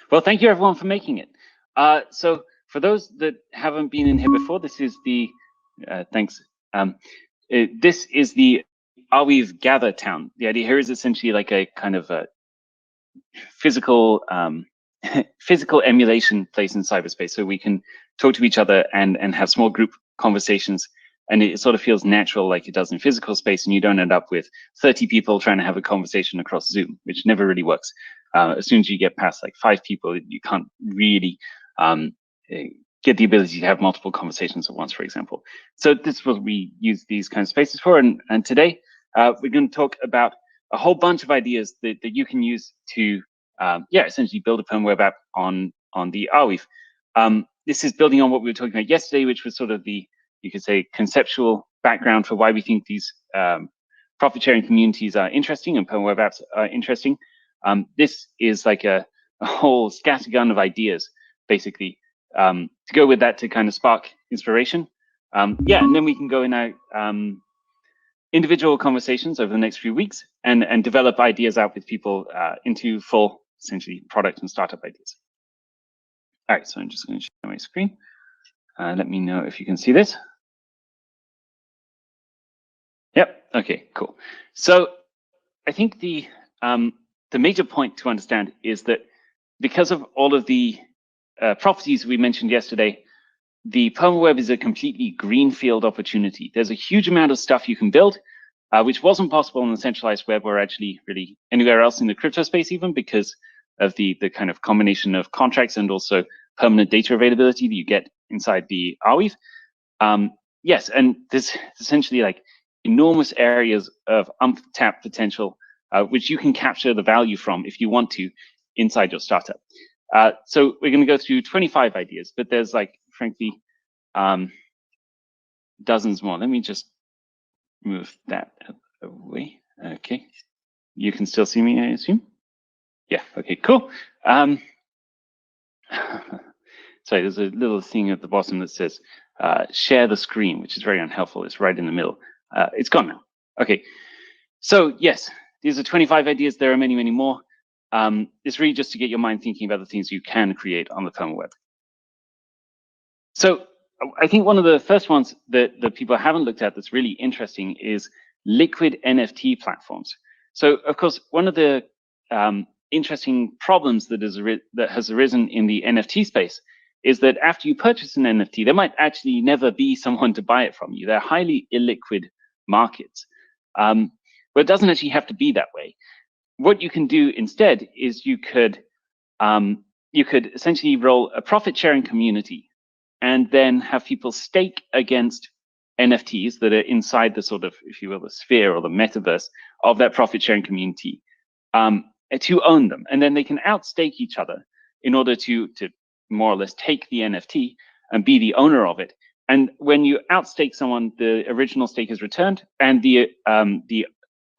Well, thank you everyone for making it. So for those that haven't been in here before, this is the, thanks. This is the Arweave Gather Town. The idea here is essentially like a kind of a physical physical emulation place in cyberspace, so we can talk to each other and have small group conversations, and it sort of feels natural like it does in physical space, and you don't end up with 30 people trying to have a conversation across Zoom, which never really works. As soon as you get past like 5 people, you can't really get the ability to have multiple conversations at once, for example. So this is what we use these kind of spaces for, and today we're going to talk about a whole bunch of ideas that you can use to essentially build a PermaWeb app on the Arweave. This is building on what we were talking about yesterday, which was sort of the, you could say, conceptual background for why we think these profit sharing communities are interesting and PermaWeb apps are interesting. This is like a whole scattergun of ideas, basically, to go with that to kind of spark inspiration. And then we can go in our individual conversations over the next few weeks and develop ideas out with people into full, essentially, product and startup ideas. All right, so I'm just going to share my screen. Let me know if you can see this. Yep, okay, cool. So I think the major point to understand is that because of all of the properties we mentioned yesterday, the PermaWeb is a completely greenfield opportunity. There's a huge amount of stuff you can build, which wasn't possible on the centralized web or actually really anywhere else in the crypto space, even because of the kind of combination of contracts and also permanent data availability that you get inside the Arweave. Yes, and there's essentially like enormous areas of untapped potential, which you can capture the value from if you want to inside your startup. So we're going to go through 25 ideas, but there's like, frankly, dozens more. Let me just move that away. Okay, you can still see me, I assume? Yeah, okay, cool. Sorry, there's a little thing at the bottom that says share the screen, which is very unhelpful. It's right in the middle. It's gone now. Okay, so yes, these are 25 ideas. There are many, many more. It's really just to get your mind thinking about the things you can create on the PermaWeb. So I think one of the first ones that people haven't looked at that's really interesting is liquid NFT platforms. So of course, one of the interesting problems that has arisen in the NFT space is that after you purchase an NFT, there might actually never be someone to buy it from you. They're highly illiquid markets. But it doesn't actually have to be that way. What you can do instead is you could essentially roll a profit-sharing community and then have people stake against NFTs that are inside the sort of, if you will, the sphere or the metaverse of that profit-sharing community to own them. And then they can outstake each other in order to more or less take the NFT and be the owner of it. And when you outstake someone, the original stake is returned, and the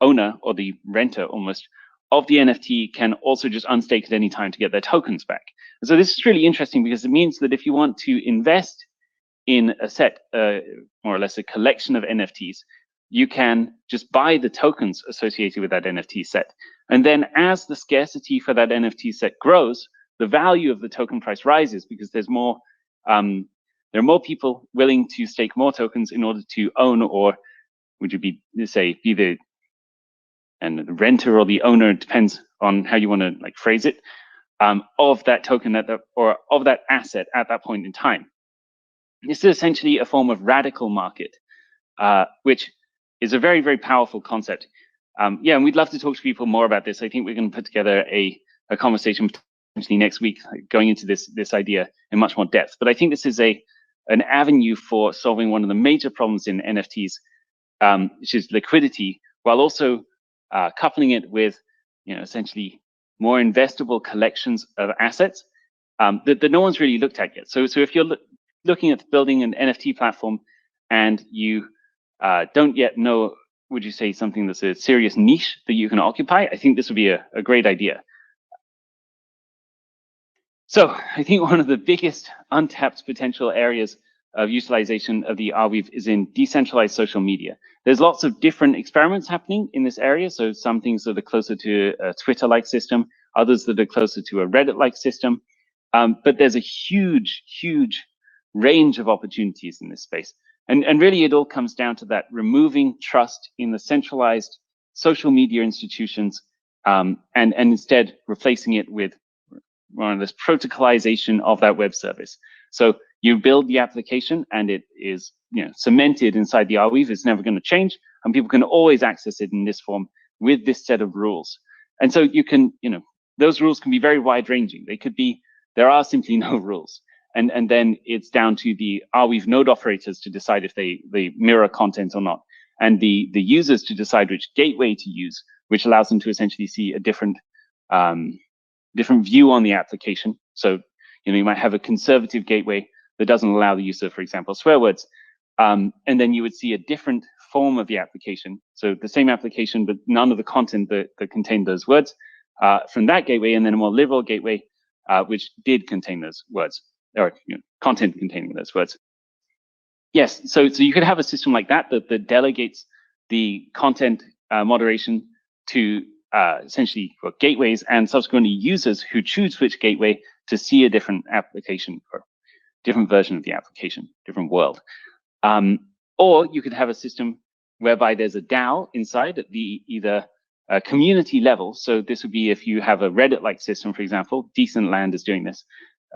owner or the renter almost of the NFT can also just unstake at any time to get their tokens back. And so this is really interesting because it means that if you want to invest in a set, more or less a collection of NFTs, you can just buy the tokens associated with that NFT set. And then as the scarcity for that NFT set grows, the value of the token price rises because there's more, there are more people willing to stake more tokens in order to own, or would you be the renter or the owner, it depends on how you want to like phrase it, of that token or of that asset at that point in time. This is essentially a form of radical market, which is a very, very powerful concept. And we'd love to talk to people more about this. I think we're going to put together a conversation potentially next week, going into this idea in much more depth. But I think this is an avenue for solving one of the major problems in NFTs, which is liquidity, while also coupling it with, essentially more investable collections of assets that no one's really looked at yet. So if you're looking at building an NFT platform and you don't yet know, would you say something that's a serious niche that you can occupy, I think this would be a great idea. So I think one of the biggest untapped potential areas of utilization of the Arweave is in decentralized social media. There's lots of different experiments happening in this area. So some things that are closer to a Twitter-like system, others that are closer to a Reddit-like system. But there's a huge, huge range of opportunities in this space. And really, it all comes down to that removing trust in the centralized social media institutions and instead replacing it with more of this protocolization of that web service. So you build the application and it is cemented inside the Arweave. It's never going to change, and people can always access it in this form with this set of rules. And so you can, those rules can be very wide ranging. They could be, there are simply no rules. And then it's down to the Arweave node operators to decide if they mirror content or not, and the users to decide which gateway to use, which allows them to essentially see a different view on the application. So you might have a conservative gateway that doesn't allow the use of, for example, swear words, and then you would see a different form of the application. So the same application, but none of the content that contained those words from that gateway, and then a more liberal gateway which did contain those words, or content containing those words. Yes, so you could have a system like that that delegates the content moderation to essentially gateways and subsequently users who choose which gateway to see a different application or different version of the application, different world. Or you could have a system whereby there's a DAO inside at the either community level. So this would be if you have a Reddit-like system, for example. Decentralised is doing this.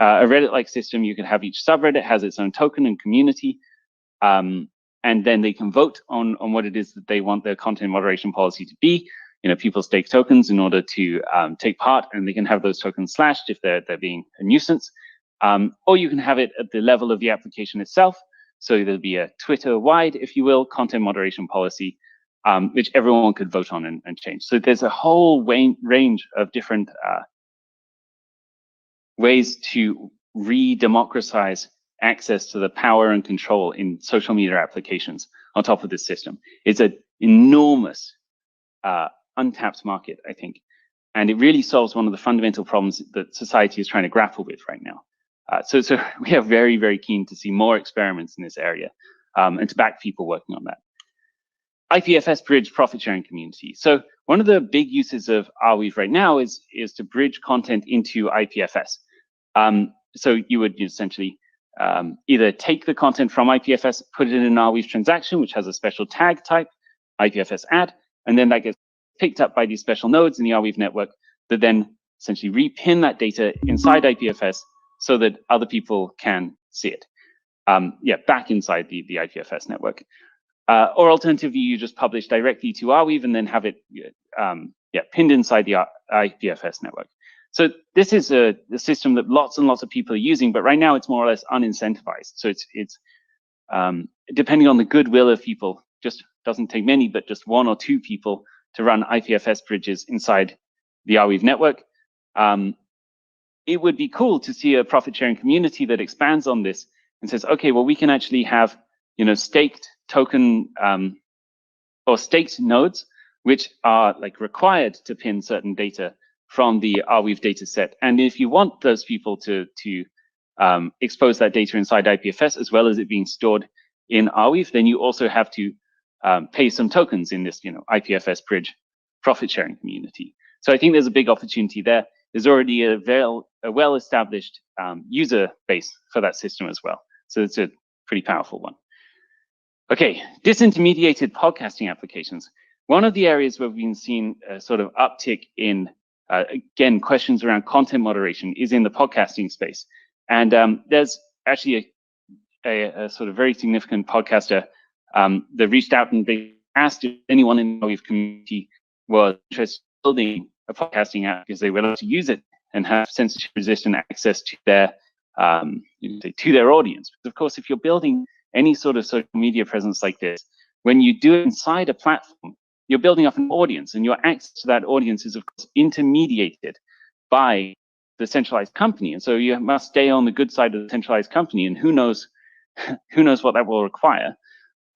A Reddit-like system, you can have each subreddit has its own token and community, and then they can vote on what it is that they want their content moderation policy to be. People stake tokens in order to take part, and they can have those tokens slashed if they're being a nuisance. Or you can have it at the level of the application itself. So there'll be a Twitter-wide, if you will, content moderation policy, which everyone could vote on and change. So there's a whole range of different ways to re-democratize access to the power and control in social media applications on top of this system. It's an enormous untapped market, I think, and it really solves one of the fundamental problems that society is trying to grapple with right now. So we are very, very keen to see more experiments in this area and to back people working on that. IPFS bridge profit sharing community. So one of the big uses of Arweave right now is to bridge content into IPFS. So you would essentially either take the content from IPFS, put it in an Arweave transaction, which has a special tag type, IPFS add, and then that gets picked up by these special nodes in the Arweave network that then essentially repin that data inside IPFS so that other people can see it. Back inside the IPFS network. Or alternatively, you just publish directly to Arweave and then have it pinned inside the IPFS network. So this is a system that lots and lots of people are using, but right now it's more or less unincentivized. So it's depending on the goodwill of people, just doesn't take many, but just one or two people to run IPFS bridges inside the Arweave network. It would be cool to see a profit sharing community that expands on this and says, okay, well, we can actually have staked token or staked nodes, which are required to pin certain data from the Arweave data set. And if you want those people to expose that data inside IPFS, as well as it being stored in Arweave, then you also have to pay some tokens in this IPFS bridge profit sharing community. So I think there's a big opportunity there. There's already a well-established user base for that system as well. So it's a pretty powerful one. Okay, disintermediated podcasting applications. One of the areas where we've been seeing a sort of uptick in, again, questions around content moderation is in the podcasting space. And there's actually a sort of very significant podcaster that reached out and asked if anyone in the Arweave community was interested in building a podcasting app because they were able to use it and have censorship-resistant access to their audience. Because of course, if you're building any sort of social media presence like this, when you do it inside a platform, you're building up an audience, and your access to that audience is of course intermediated by the centralized company, and so you must stay on the good side of the centralized company. And who knows what that will require,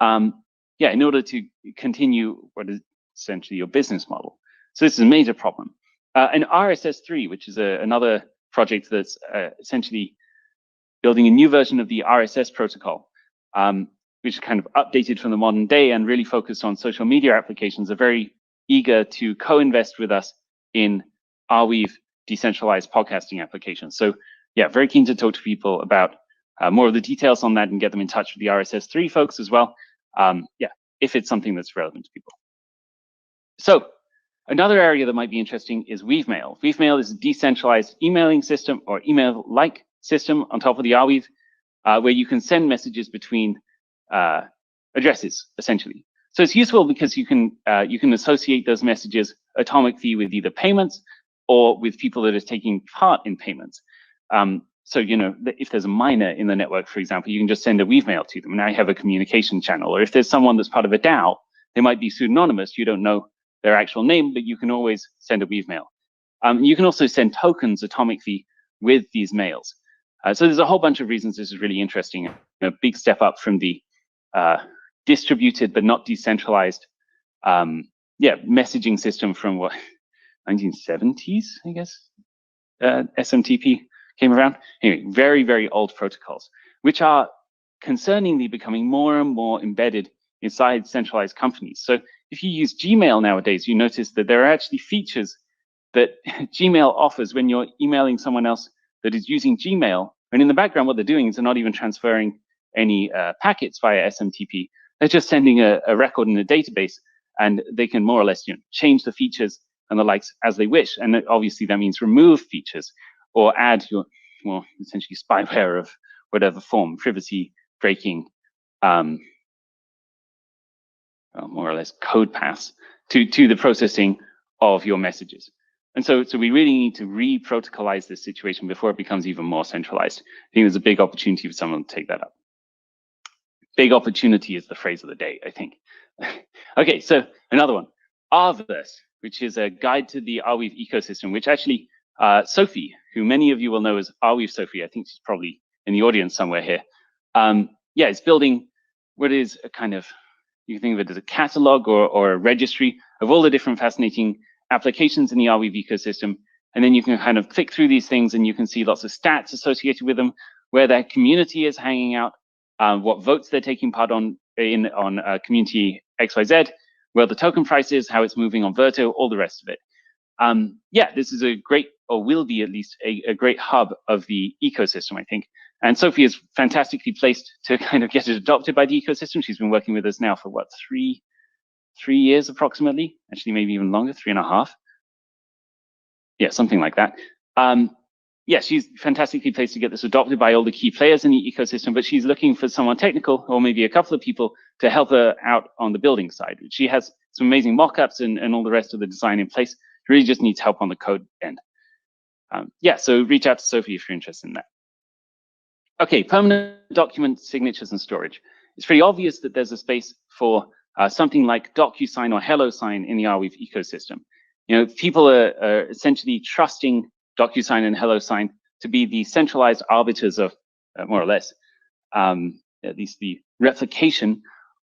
in order to continue what is essentially your business model. So this is a major problem. And RSS3, which is another project that's essentially building a new version of the RSS protocol, which is kind of updated from the modern day and really focused on social media applications, are very eager to co-invest with us in Arweave decentralized podcasting applications. So yeah, very keen to talk to people about more of the details on that and get them in touch with the RSS3 folks as well. Yeah, if it's something that's relevant to people. So another area that might be interesting is Weavemail. Weavemail is a decentralized emailing system or email-like system on top of the Arweave, where you can send messages between addresses, essentially. So it's useful because you can associate those messages atomically with either payments or with people that are taking part in payments. So, you know, if there's a miner in the network, for example, you can just send a Weavemail to them. And now you have a communication channel. Or if there's someone that's part of a DAO, they might be pseudonymous. You don't know their actual name, but you can always send a Weavemail. You can also send tokens atomically with these mails. So there's a whole bunch of reasons this is really interesting. A big step up from the distributed but not decentralized messaging system from what, 1970s, I guess, SMTP came around. Anyway, very, very old protocols, which are concerningly becoming more and more embedded inside centralized companies. So if you use Gmail nowadays, you notice that there are actually features that Gmail offers when you're emailing someone else that is using Gmail. And in the background, what they're doing is they're not even transferring any packets via SMTP. They're just sending a record in a database, and they can more or less, you know, change the features and the likes as they wish. And obviously that means remove features or add your, well, essentially spyware of whatever form, privacy breaking, more or less code paths to the processing of your messages. And so we really need to re-protocolize this situation before it becomes even more centralized. I think there's a big opportunity for someone to take that up. Big opportunity is the phrase of the day, I think. Okay, so another one, ARVerse, which is a guide to the Arweave ecosystem, which actually Sophie, who many of you will know as Arweave Sophie, I think she's probably in the audience somewhere here. Yeah, it's building what is a kind of, you can think of it as a catalog or a registry of all the different fascinating applications in the Arweave ecosystem. And then you can kind of click through these things and you can see lots of stats associated with them, where their community is hanging out, what votes they're taking part on community XYZ, where the token price is, how it's moving on Verto, all the rest of it. Yeah, this is a great, or will be at least, a great hub of the ecosystem, I think. And Sophie is fantastically placed to kind of get it adopted by the ecosystem. She's been working with us now for what, three years approximately, actually maybe even longer, 3.5. Yeah, something like that. Yeah, she's fantastically placed to get this adopted by all the key players in the ecosystem, but she's looking for someone technical, or maybe a couple of people, to help her out on the building side. She has some amazing mock-ups and all the rest of the design in place. She really just needs help on the code end. Yeah, so reach out to Sophie if you're interested in that. Okay, permanent document signatures and storage. It's pretty obvious that there's a space for something like DocuSign or HelloSign in the Arweave ecosystem. You know, people are essentially trusting DocuSign and HelloSign to be the centralized arbiters of, more or less, at least the replication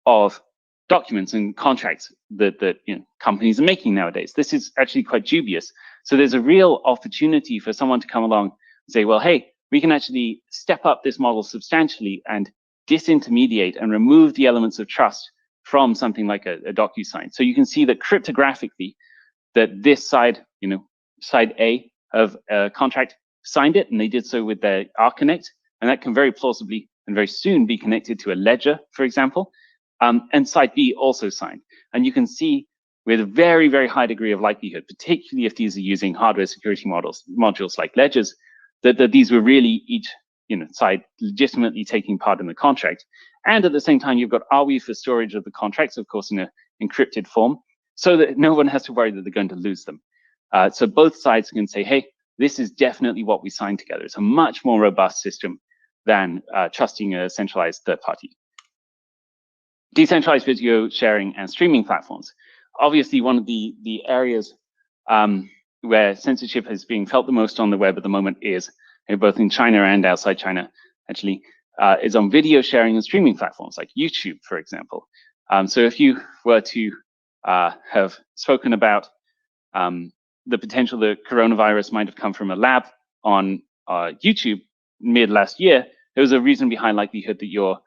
of documents and contracts that you know, companies are making nowadays. This is actually quite dubious. So there's a real opportunity for someone to come along and say, well, hey, we can actually step up this model substantially and disintermediate and remove the elements of trust from something like a DocuSign. So you can see that cryptographically, that this side, you know, side A of a contract signed it, and they did so with their RConnect, and that can very plausibly and very soon be connected to a ledger, for example, and side B also signed. And you can see with a very, very high degree of likelihood, particularly if these are using hardware security modules like ledgers, that these were really each, you know, side legitimately taking part in the contract. And at the same time, you've got Arweave for storage of the contracts, of course, in an encrypted form, so that no one has to worry that they're going to lose them. So both sides can say, hey, this is definitely what we signed together. It's a much more robust system than trusting a centralized third party. Decentralized video sharing and streaming platforms. Obviously, one of the areas where censorship is being felt the most on the web at the moment is, both in China and outside China, actually, is on video sharing and streaming platforms like YouTube, for example. So if you were to have spoken about the potential that coronavirus might have come from a lab on YouTube mid last year, there was a reasonably high likelihood that your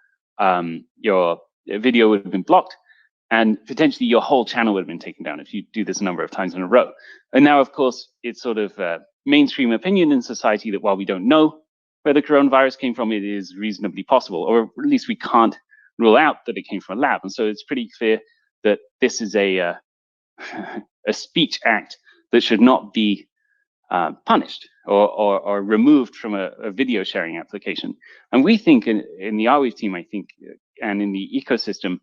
video would have been blocked, and potentially your whole channel would have been taken down if you do this a number of times in a row. And now, of course, it's sort of mainstream opinion in society that while we don't know where the coronavirus came from, it is reasonably possible, or at least we can't rule out that it came from a lab. And so it's pretty clear that this is a speech act that should not be punished or removed from a video sharing application. And we think in the Arweave team, I think, and in the ecosystem,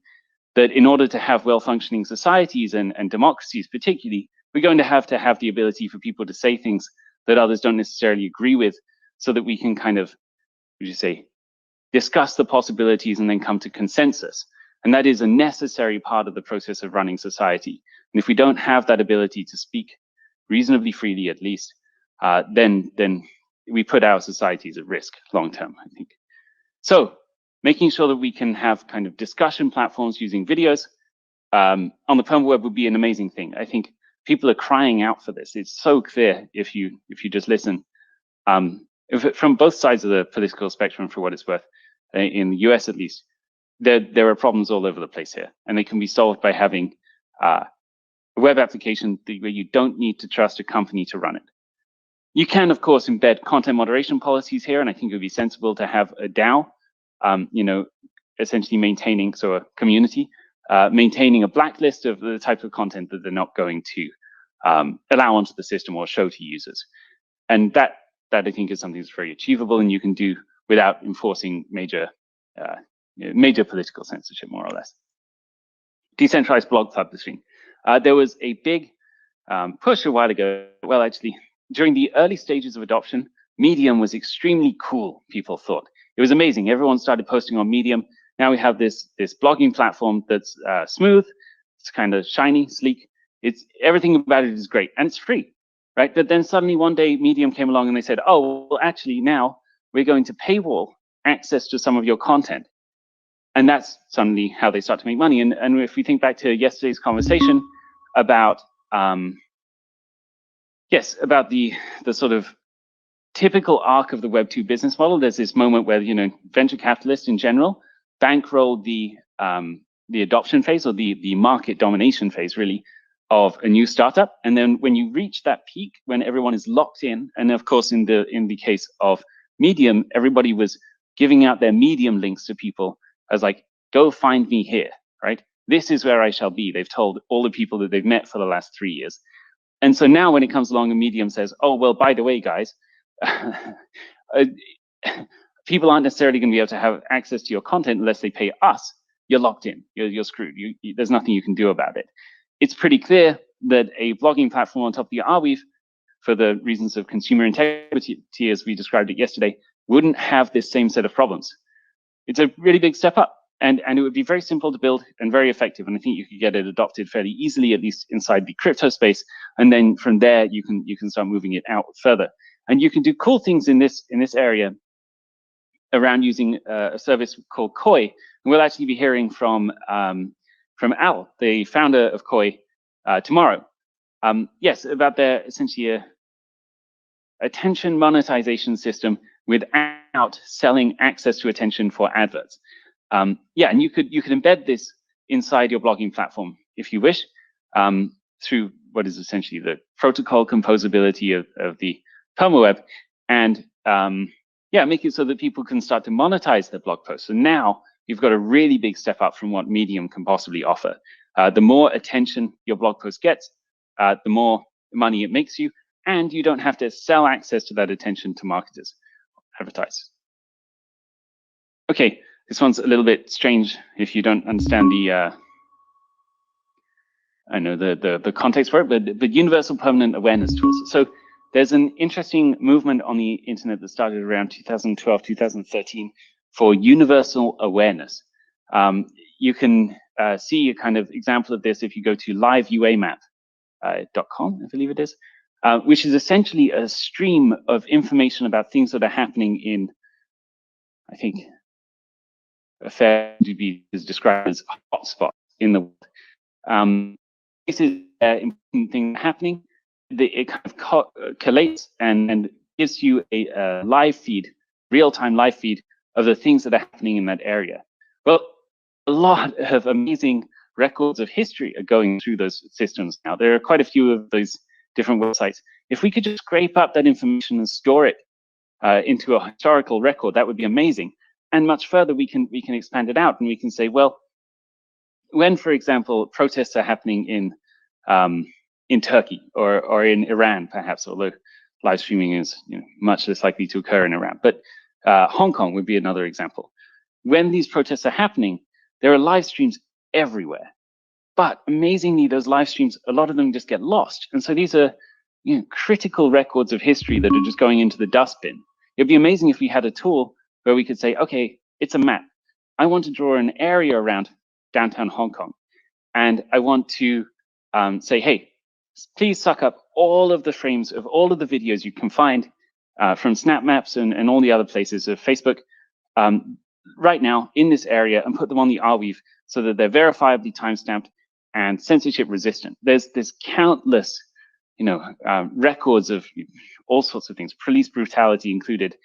that in order to have well-functioning societies and democracies particularly, we're going to have the ability for people to say things that others don't necessarily agree with, so that we can kind of, would you say, discuss the possibilities and then come to consensus. And that is a necessary part of the process of running society. And if we don't have that ability to speak reasonably freely, at least, then we put our societies at risk long term, I think. So making sure that we can have kind of discussion platforms using videos on the PermaWeb would be an amazing thing. I think people are crying out for this. It's so clear if you just listen. From both sides of the political spectrum, for what it's worth, in the US at least, there are problems all over the place here, and they can be solved by having a web application where you don't need to trust a company to run it. You can, of course, embed content moderation policies here, and I think it would be sensible to have a DAO, essentially maintaining, so a community, maintaining a blacklist of the type of content that they're not going to allow onto the system or show to users. And that I think is something that's very achievable, and you can do without enforcing major political censorship, more or less. Decentralized blog publishing. There was a big push a while ago. Well, actually, during the early stages of adoption, Medium was extremely cool, people thought. It was amazing. Everyone started posting on Medium. Now we have this blogging platform that's smooth. It's kind of shiny, sleek. Everything about it is great, and it's free, right? But then suddenly one day Medium came along and they said, oh, well, actually now we're going to paywall access to some of your content. And that's suddenly how they start to make money. And if we think back to yesterday's conversation about, about the sort of typical arc of the Web 2 business model, there's this moment where, venture capitalists in general bankroll the adoption phase, or the market domination phase, really, of a new startup. And then when you reach that peak, when everyone is locked in, and of course, in the case of Medium, everybody was giving out their Medium links to people as like, go find me here, right? This is where I shall be. They've told all the people that they've met for the last 3 years. And so now when it comes along and Medium says, oh, well, by the way, guys, people aren't necessarily going to be able to have access to your content unless they pay us. You're locked in. You're screwed. There's nothing you can do about it. It's pretty clear that a blogging platform on top of the Arweave, for the reasons of consumer integrity, as we described it yesterday, wouldn't have this same set of problems. It's a really big step up, and it would be very simple to build and very effective. And I think you could get it adopted fairly easily, at least inside the crypto space. And then from there, you can start moving it out further. And you can do cool things in this area around using a service called Koi. And we'll actually be hearing from Al, the founder of Koi, tomorrow. Yes, about their essentially attention monetization system without selling access to attention for adverts. And you could embed this inside your blogging platform if you wish, through what is essentially the protocol composability of the PermaWeb, and make it so that people can start to monetize their blog posts. So now you've got a really big step up from what Medium can possibly offer. The more attention your blog post gets, the more money it makes you, and you don't have to sell access to that attention to marketers, advertisers. Okay, this one's a little bit strange if you don't understand the the context for it, but universal permanent awareness tools. So there's an interesting movement on the internet that started around 2012, 2013 for universal awareness. You can see a kind of example of this if you go to liveuamap.com, I believe it is, which is essentially a stream of information about things that are happening in, I think, a fair to be described as hotspots in the world. This is an important thing happening. It kind of collates and gives you a live feed, real-time live feed of the things that are happening in that area. Well, a lot of amazing records of history are going through those systems now. There are quite a few of those different websites. If we could just scrape up that information and store it into a historical record, that would be amazing. And much further, we can expand it out, and we can say, well, when, for example, protests are happening in Turkey or in Iran, perhaps, although live streaming is much less likely to occur in Iran, but Hong Kong would be another example. When these protests are happening, there are live streams everywhere. But amazingly, those live streams, a lot of them just get lost. And so these are critical records of history that are just going into the dustbin. It'd be amazing if we had a tool where we could say, okay, it's a map. I want to draw an area around downtown Hong Kong. And I want to say, hey, please suck up all of the frames of all of the videos you can find from Snap Maps and all the other places of Facebook right now in this area, and put them on the Arweave so that they're verifiably timestamped and censorship resistant. There's countless records of all sorts of things, police brutality included,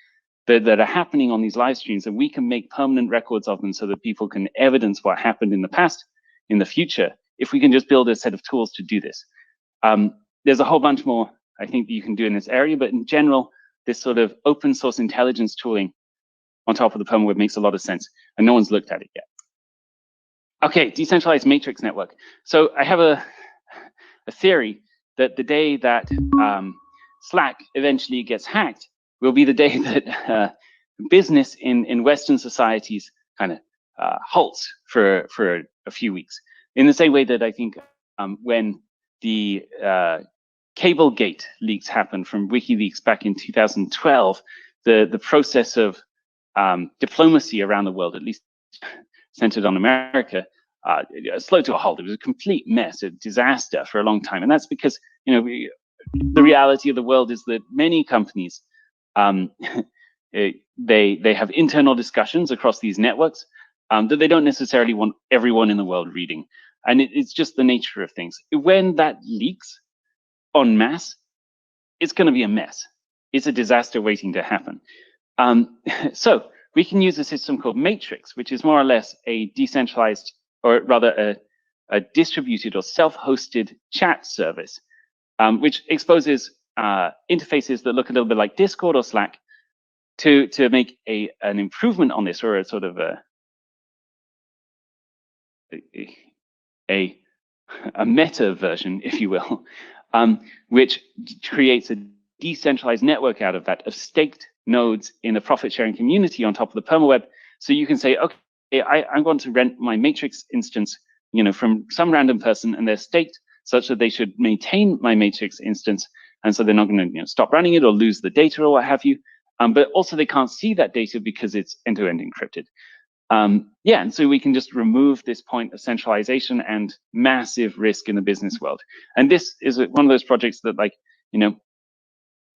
that are happening on these live streams, and we can make permanent records of them so that people can evidence what happened in the past, in the future, if we can just build a set of tools to do this. There's a whole bunch more, I think, that you can do in this area, but in general, this sort of open source intelligence tooling on top of the PermaWeb makes a lot of sense, and no one's looked at it yet. Okay, decentralized matrix network. So I have a theory that the day that Slack eventually gets hacked will be the day that business in Western societies kind of halts for a few weeks. In the same way that I think when the Cablegate leaks happened from WikiLeaks back in 2012, the process of diplomacy around the world, at least centered on America, slowed to a halt. It was a complete mess, a disaster for a long time. And that's because, the reality of the world is that many companies, they have internal discussions across these networks that they don't necessarily want everyone in the world reading. And it's just the nature of things. When that leaks en masse, it's going to be a mess. It's a disaster waiting to happen. So we can use a system called Matrix, which is more or less a decentralized, or rather a distributed or self-hosted chat service, which exposes interfaces that look a little bit like Discord or Slack to make an improvement on this, or a sort of a meta version, if you will, which creates a decentralized network out of that, of staked nodes in a profit-sharing community on top of the PermaWeb. So you can say, okay, I'm going to rent my Matrix instance, from some random person, and they're staked such that they should maintain my Matrix instance, and so they're not going to stop running it or lose the data or what have you. But also they can't see that data because it's end-to-end encrypted. And so we can just remove this point of centralization and massive risk in the business world. And this is one of those projects that,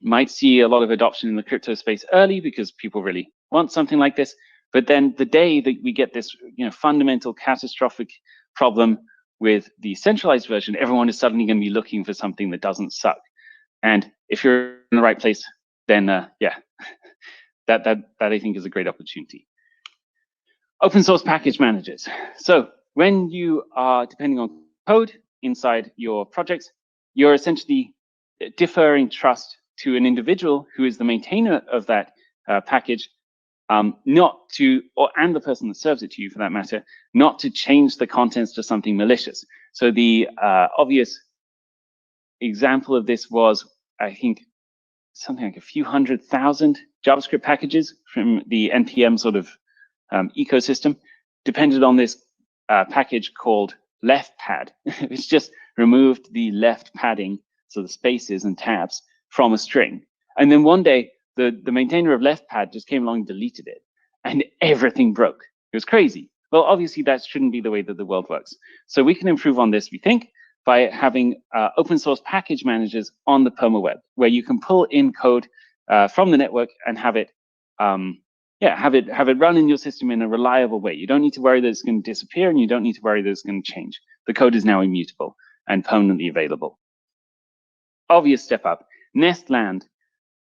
might see a lot of adoption in the crypto space early because people really want something like this. But then the day that we get this, fundamental catastrophic problem with the centralized version, everyone is suddenly going to be looking for something that doesn't suck. And if you're in the right place, then that I think is a great opportunity. Open source package managers. So when you are depending on code inside your projects, you're essentially deferring trust to an individual who is the maintainer of that package, and the person that serves it to you, for that matter, not to change the contents to something malicious. So the obvious example of this was, I think, something like a few 100,000 JavaScript packages from the NPM sort of ecosystem depended on this package called leftpad, which just removed the left padding, so the spaces and tabs, from a string. And then one day, the maintainer of leftpad just came along and deleted it, and everything broke. It was crazy. Well, obviously, that shouldn't be the way that the world works. So we can improve on this, we think, by having open source package managers on the PermaWeb, where you can pull in code from the network and have it run in your system in a reliable way. You don't need to worry that it's going to disappear, and you don't need to worry that it's going to change. The code is now immutable and permanently available. Obvious step up. Nestland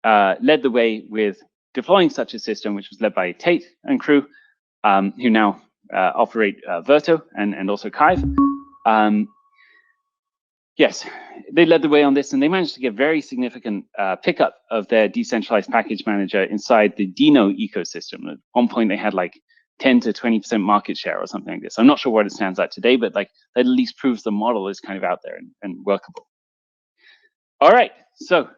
led the way with deploying such a system, which was led by Tate and crew, who now operate Verto and also Kive. Yes, they led the way on this, and they managed to get very significant pickup of their decentralized package manager inside the Dino ecosystem. At one point, they had like 10 to 20% market share or something like this. I'm not sure what it stands at today, but like that at least proves the model is kind of out there and workable. All right, so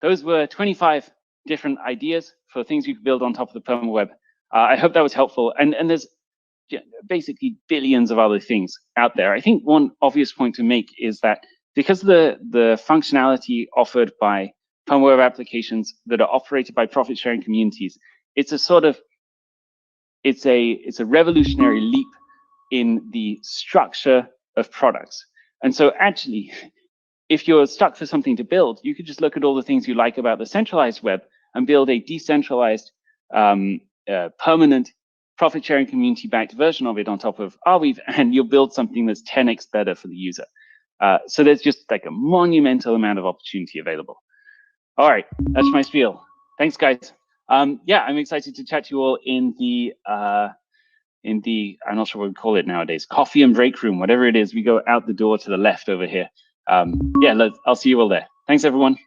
those were 25 different ideas for things you could build on top of the PermaWeb. I hope that was helpful. And there's basically billions of other things out there. I think one obvious point to make is that because the functionality offered by PermaWeb applications that are operated by profit-sharing communities, it's a sort of it's a revolutionary leap in the structure of products. And so actually, if you're stuck for something to build, you could just look at all the things you like about the centralized web and build a decentralized, permanent, profit-sharing community-backed version of it on top of Arweave, and you'll build something that's 10x better for the user. So there's just like a monumental amount of opportunity available. All right, that's my spiel. Thanks, guys. Yeah, I'm excited to chat to you all in the I'm not sure what we call it nowadays, coffee and break room, whatever it is. We go out the door to the left over here. Yeah, I'll see you all there. Thanks, everyone.